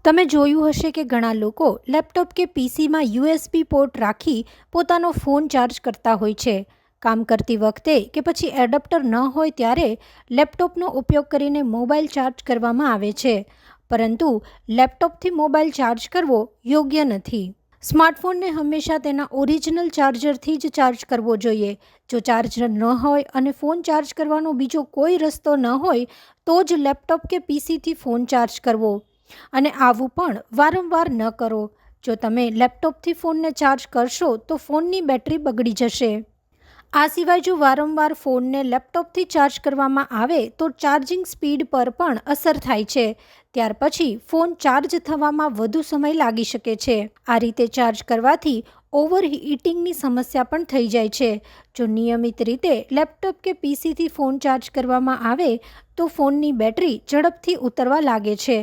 તમે જોયું હશે કે ઘણા લોકો લેપટોપ કે પીસીમાં યુએસબી પોર્ટ રાખી પોતાનો ફોન ચાર્જ કરતા હોય છે. કામ કરતી વખતે કે પછી એડપ્ટર ન હોય ત્યારે લેપટોપનો ઉપયોગ કરીને મોબાઈલ ચાર્જ કરવામાં આવે છે. પરંતુ લેપટોપથી મોબાઈલ ચાર્જ કરવો યોગ્ય નથી. સ્માર્ટફોનને હંમેશા તેના ઓરિજિનલ ચાર્જરથી જ ચાર્જ કરવો જોઈએ. જો ચાર્જર ન હોય અને ફોન ચાર્જ કરવાનો બીજો કોઈ રસ્તો ન હોય તો જ લેપટોપ કે પીસીથી ફોન ચાર્જ કરવો. અને આવું પણ વારંવાર ન કરો. જો તમે લેપટોપથી ફોનને ચાર્જ કરશો તો ફોનની બેટરી બગડી જશે. આ સિવાય જો વારંવાર ફોનને લેપટોપથી ચાર્જ કરવામાં આવે તો ચાર્જિંગ સ્પીડ પર પણ અસર થાય છે. ત્યાર પછી ફોન ચાર્જ થવામાં વધુ સમય લાગી શકે છે. આ રીતે ચાર્જ કરવાથી ઓવરહીટિંગની સમસ્યા પણ થઈ જાય છે. જો નિયમિત રીતે લેપટોપ કે પીસીથી ફોન ચાર્જ કરવામાં આવે તો ફોનની બેટરી ઝડપથી ઉતરવા લાગે છે.